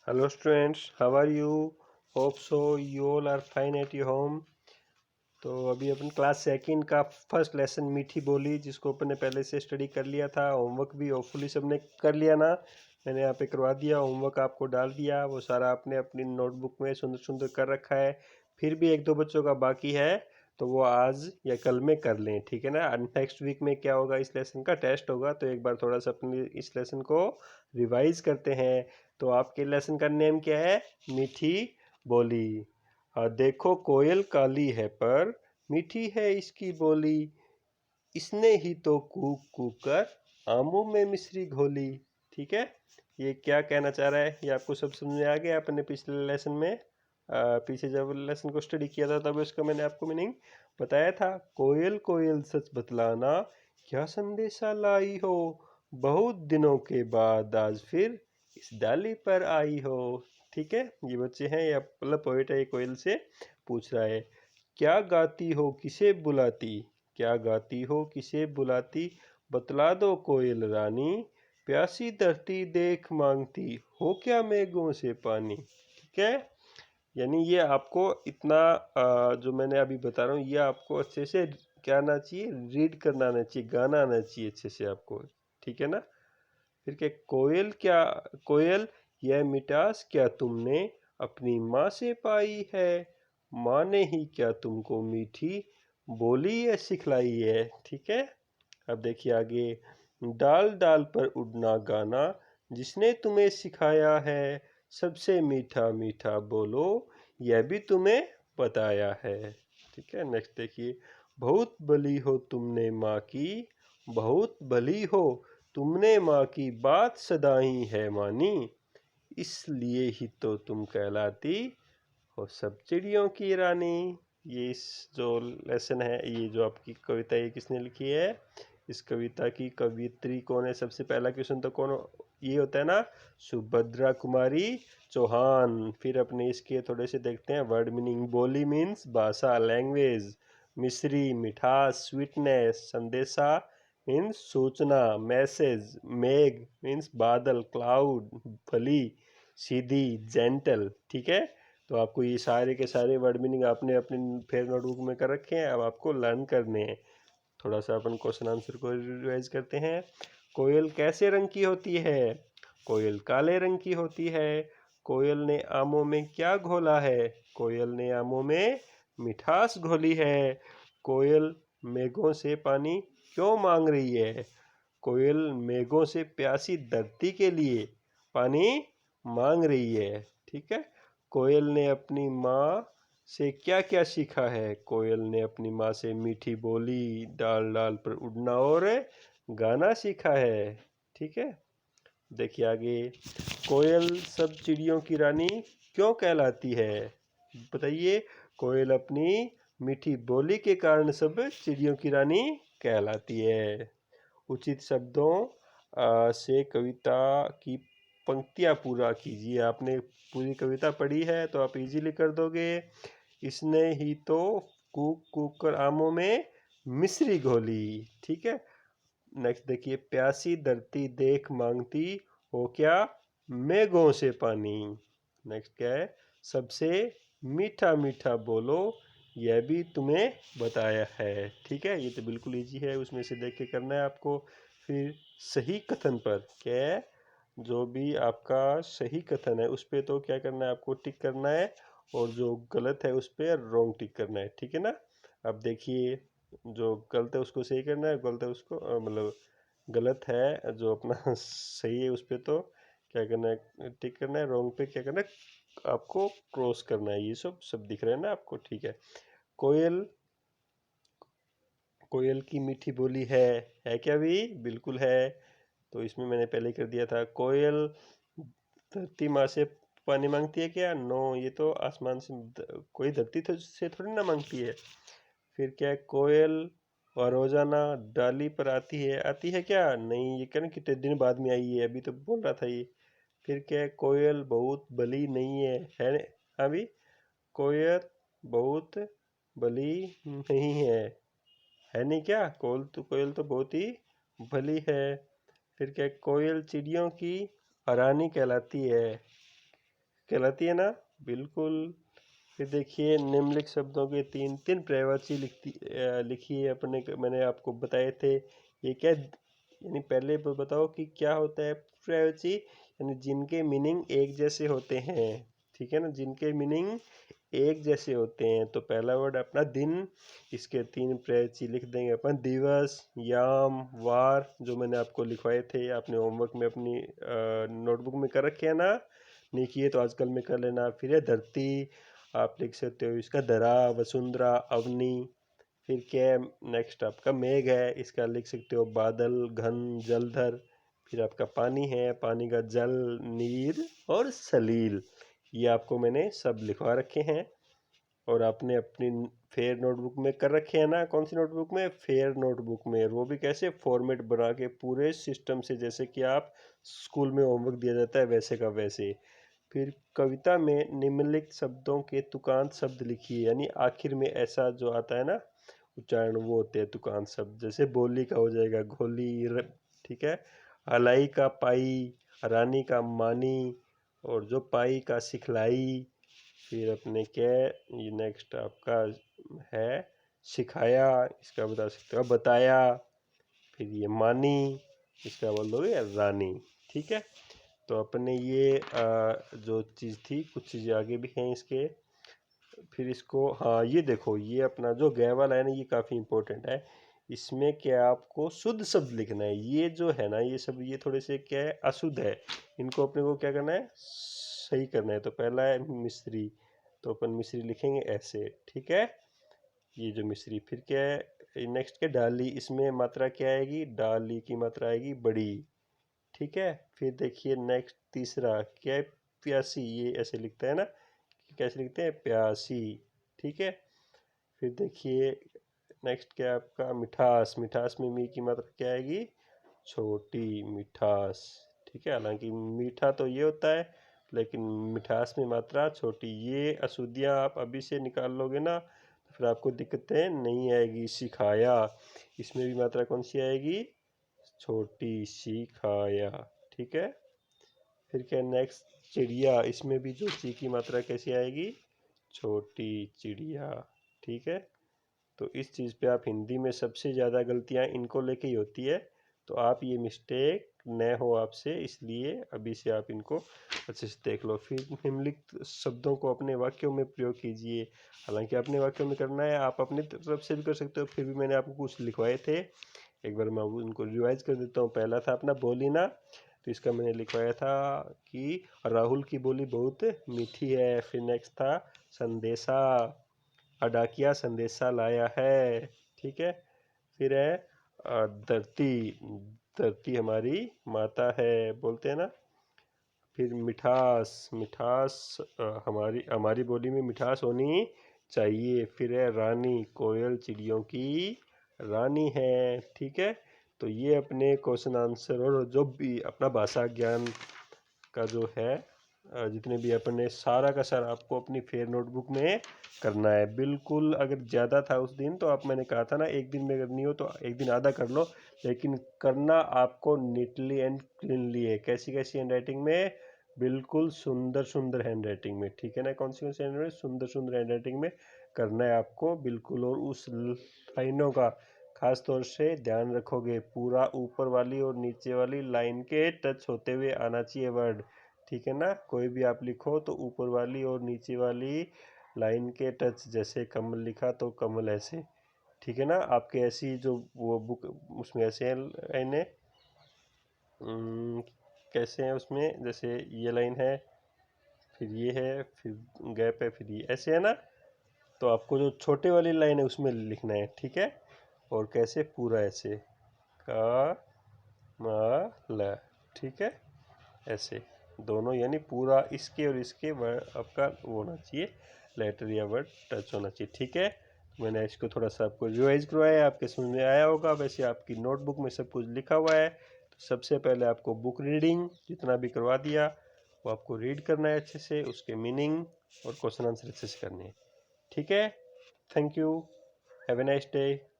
Hello students, how are you? Hope so you all are fine at your home. तो अभी अपन class second का first lesson मीठी बोली जिसको अपन ने पहले से स्टडी कर लिया था। होमवर्क भी होपफुली सबने कर लिया ना। मैंने यहाँ पे करवा दिया, होमवर्क आपको डाल दिया, वो सारा आपने अपनी नोटबुक में सुंदर सुंदर कर रखा है। फिर भी एक दो बच्चों का बाकी है तो वो आज या कल में कर लें, ठीक है ना। नेक्स्ट वीक में क्या होगा, इस लेसन का टेस्ट होगा, तो एक बार थोड़ा सा अपनी इस लेसन को रिवाइज करते हैं। तो आपके लेसन का नेम क्या है? मीठी बोली। देखो कोयल काली है पर मीठी है इसकी बोली, इसने ही तो कूक कूक कर आमों में मिश्री घोली। ठीक है, ये क्या कहना चाह रहा है ये आपको सब समझ में आ गया। अपने पिछले लेसन में पीछे जब लेसन को स्टडी किया था तब इसका मैंने आपको मीनिंग बताया था। कोयल कोयल सच बतलाना, क्या संदेशा लाई हो, बहुत दिनों के बाद आज फिर इस डाली पर आई हो। ठीक है, ये बच्चे हैं, ये मतलब पोएट है, ये कोयल से पूछ रहा है क्या गाती हो किसे बुलाती, क्या गाती हो किसे बुलाती, बतला दो कोयल रानी, प्यासी धरती देख मांगती हो क्या मेघों से पानी। ठीक है, यानी ये आपको इतना जो मैंने अभी बता रहा हूँ ये आपको अच्छे से क्या आना चाहिए, रीड करना आना चाहिए, गाना आना चाहिए अच्छे से आपको। ठीक है ना। फिर क्या, कोयल क्या, कोयल यह मिठास क्या तुमने अपनी माँ से पाई है, माँ ने ही क्या तुमको मीठी बोली है सिखलाई है। ठीक है, अब देखिए आगे, डाल डाल पर उड़ना गाना, जिसने तुम्हें सिखाया है, सबसे मीठा मीठा बोलो, यह भी तुम्हें बताया है। ठीक है, नेक्स्ट देखिए, बहुत भली हो तुमने माँ की, बहुत भली हो तुमने माँ की बात सदाई है मानी, इसलिए ही तो तुम कहलाती हो सब चिड़ियों की रानी। ये इस जो लेसन है, ये जो आपकी कविता ये किसने लिखी है, इस कविता की कवित्री कौन है? सबसे पहला क्वेश्चन तो कौन ये होता है ना, सुभद्रा कुमारी चौहान। फिर अपने इसके थोड़े से देखते हैं वर्ड मीनिंग। बोली मीन्स भाषा, लैंग्वेज। मिश्री मिठास, स्वीटनेस। संदेशा मीन्स सूचना, मैसेज। मेघ मीन्स बादल, क्लाउड। भली, सीधी, जेंटल। ठीक है, तो आपको ये सारे के सारे वर्ड मीनिंग आपने अपने फिर नोटबुक में कर रखे हैं, अब आपको लर्न करने हैं। थोड़ा सा अपन क्वेश्चन आंसर को रिवाइज करते हैं। कोयल कैसे रंग की होती है? कोयल काले रंग की होती है। कोयल ने आमों में क्या घोला है? कोयल ने आमों में मिठास घोली है। कोयल मेघों से पानी क्यों मांग रही है? कोयल मेघों से प्यासी धरती के लिए पानी मांग रही है। ठीक है, कोयल ने अपनी माँ से क्या क्या सीखा है? कोयल ने अपनी माँ से मीठी बोली, डाल डाल पर उड़ना और गाना सीखा है। ठीक है, देखिए आगे, कोयल सब चिड़ियों की रानी क्यों कहलाती है? बताइए, कोयल अपनी मीठी बोली के कारण सब चिड़ियों की रानी कहलाती है। उचित शब्दों से कविता की पंक्तियाँ पूरा कीजिए। आपने पूरी कविता पढ़ी है तो आप इजीली कर दोगे। इसने ही तो कूक कूक कर आमों में मिश्री घोली। ठीक है, नेक्स्ट देखिए, प्यासी धरती देख मांगती हो क्या मेघों से पानी। नेक्स्ट क्या है, सबसे मीठा मीठा बोलो, यह भी तुम्हें बताया है। ठीक है, ये तो बिल्कुल इजी है, उसमें से देख के करना है आपको। फिर सही कथन पर क्या है, जो भी आपका सही कथन है उस पर तो क्या करना है आपको, टिक करना है, और जो गलत है उस पर रॉन्ग टिक करना है। ठीक है ना। अब देखिए, जो गलत है उसको सही करना है, गलत है उसको मतलब गलत है जो अपना सही है उस पर तो क्या करना है, टिक करना है। रॉन्ग पे क्या करना है, आपको क्रॉस करना है। ये सब सब दिख रहे हैं ना आपको। ठीक है, कोयल, कोयल की मीठी बोली है क्या भी? बिल्कुल है। तो इसमें मैंने पहले कर दिया था। कोयल धरती माँ से पानी मांगती है क्या? नो, ये तो आसमान से कोई धरती तो से थोड़ी ना मांगती है। फिर क्या है, कोयल और रोजाना डाली पर आती है क्या? नहीं, ये क्या कितने दिन बाद में आई है, अभी तो बोल रहा था ये। फिर क्या है, कोयल बहुत बली नहीं है अभी, कोयल बहुत बली नहीं है नहीं क्या? कोयल तो बहुत ही भली है। फिर क्या है, कोयल चिड़ियों की रानी कहलाती है। कहलाती है ना, बिल्कुल। फिर देखिए निम्नलिखित शब्दों के तीन तीन प्रवाची लिखी है अपने, मैंने आपको बताए थे। ये क्या, यानी पहले बताओ कि क्या होता है प्रवाची, यानी जिनके मीनिंग एक जैसे होते हैं, ठीक है ना, जिनके मीनिंग एक जैसे होते हैं। तो पहला वर्ड अपना दिन, इसके तीन प्रवाची लिख देंगे अपन, दिवस, याम, वार, जो मैंने आपको लिखवाए थे, आपने होमवर्क में अपनी नोटबुक में कर रखे हैं ना, नहीं किए तो आजकल में कर लेना। फिर है धरती, आप लिख सकते हो इसका धरा, वसुंधरा, अवनी। फिर क्या है नेक्स्ट आपका मेघ है, इसका लिख सकते हो बादल, घन, जलधर। फिर आपका पानी है, पानी का जल, नीर और सलील। ये आपको मैंने सब लिखवा रखे हैं और आपने अपनी फेयर नोटबुक में कर रखे हैं ना। कौन सी नोटबुक में? फेयर नोटबुक में। और वो भी कैसे, फॉर्मेट बना के पूरे सिस्टम से, जैसे कि आप स्कूल में होमवर्क दिया जाता है वैसे का वैसे। फिर कविता में निम्नलिखित शब्दों के तुकांत शब्द लिखिए, यानी आखिर में ऐसा जो आता है ना उच्चारण, वो होते हैं तुकांत शब्द। जैसे बोली का हो जाएगा घोली, ठीक है, हलाई का पाई, रानी का मानी, और जो पाई का सिखलाई। फिर अपने क्या ये नेक्स्ट आपका है सिखाया, इसका बता सकते हो बताया। फिर ये मानी, इसका बोल दोगे रानी, ठीक है। तो अपने ये जो चीज़ थी, कुछ चीज़ें आगे भी हैं इसके। फिर इसको, हाँ ये देखो, ये अपना जो गै वाला है ना, ये काफ़ी इंपॉर्टेंट है। इसमें क्या आपको शुद्ध शब्द लिखना है। ये जो है ना, ये सब ये थोड़े से क्या है अशुद्ध है, इनको अपने को क्या करना है, सही करना है। तो पहला है मिस्री, तो अपन मिस्री लिखेंगे ऐसे, ठीक है, ये जो मिस्री। फिर क्या है नेक्स्ट क्या, डाली, इसमें मात्रा क्या आएगी, डाली की मात्रा आएगी बड़ी, ठीक है। फिर देखिए नेक्स्ट तीसरा क्या है, प्यासी, ये ऐसे लिखता है ना, कैसे लिखते हैं, प्यासी, ठीक है। फिर देखिए नेक्स्ट क्या है आपका मिठास, मिठास में मी की मात्रा क्या आएगी, छोटी, मिठास, ठीक है। हालांकि मीठा तो ये होता है, लेकिन मिठास में मात्रा छोटी। ये अशुद्धियाँ आप अभी से निकाल लोगे ना, तो फिर आपको दिक्कतें नहीं आएगी। सिखाया, इसमें भी मात्रा कौन सी आएगी, छोटी, सिखाया, ठीक है। फिर क्या नेक्स्ट, चिड़िया, इसमें भी जो ची की मात्रा कैसी आएगी, छोटी, चिड़िया, ठीक है। तो इस चीज़ पे आप हिंदी में सबसे ज़्यादा गलतियाँ इनको लेके ही होती है, तो आप ये मिस्टेक न हो आपसे, इसलिए अभी से आप इनको अच्छे से देख लो। फिर निम्नलिखित शब्दों को अपने वाक्यों में प्रयोग कीजिए। हालांकि अपने वाक्यों में करना है, आप अपनी तरफ से भी कर सकते हो, फिर भी मैंने आपको कुछ लिखवाए थे, एक बार मैं उनको रिवाइज कर देता हूँ। पहला था अपना बोली ना, तो इसका मैंने लिखवाया था कि राहुल की बोली बहुत मीठी है। फिर नेक्स्ट था संदेशा, डाकिया संदेशा लाया है, ठीक है। फिर है धरती, धरती हमारी माता है, बोलते हैं ना। फिर मिठास, मिठास हमारी हमारी बोली में मिठास होनी चाहिए। फिर है रानी, कोयल चिड़ियों की रानी है, ठीक है। तो ये अपने क्वेश्चन आंसर और जो भी अपना भाषा ज्ञान का जो है जितने भी अपने सारा का सारा आपको अपनी फेयर नोटबुक में करना है। बिल्कुल अगर ज़्यादा था उस दिन तो आप, मैंने कहा था ना एक दिन में करनी हो तो एक दिन आधा कर लो, लेकिन करना आपको नीटली एंड क्लीनली है। कैसी कैसी हैंड राइटिंग में, बिल्कुल सुंदर सुंदर हैंड राइटिंग में, ठीक है ना। कौन सी हैंड राइटिंग, सुंदर सुंदर हैंड राइटिंग में करना है आपको बिल्कुल। और उस लाइनों का खास तौर से ध्यान रखोगे, पूरा ऊपर वाली और नीचे वाली लाइन के टच होते हुए आना चाहिए वर्ड, ठीक है ना। कोई भी आप लिखो तो ऊपर वाली और नीचे वाली लाइन के टच, जैसे कमल लिखा तो कमल ऐसे, ठीक है ना। आपके ऐसी जो वो बुक उसमें ऐसे हैं लाइनें, कैसे हैं उसमें, जैसे ये लाइन है, फिर ये है, फिर गैप है, फिर ये ऐसे है ना। तो आपको जो छोटे वाली लाइन है उसमें लिखना है, ठीक है। और कैसे, पूरा ऐसे, का म ल, ठीक है, ऐसे दोनों, यानी पूरा इसके और इसके वर्ड आपका वो होना चाहिए, लेटर या वर्ड टच होना चाहिए, ठीक है। मैंने इसको थोड़ा सा आपको रिवाइज करवाया, आपके समझ में आया होगा। वैसे आपकी नोटबुक में सब कुछ लिखा हुआ है। तो सबसे पहले आपको बुक रीडिंग जितना भी करवा दिया वो आपको रीड करना है अच्छे से, उसके मीनिंग और क्वेश्चन आंसर अच्छे से करने हैं, ठीक है। Thank you, have a nice day.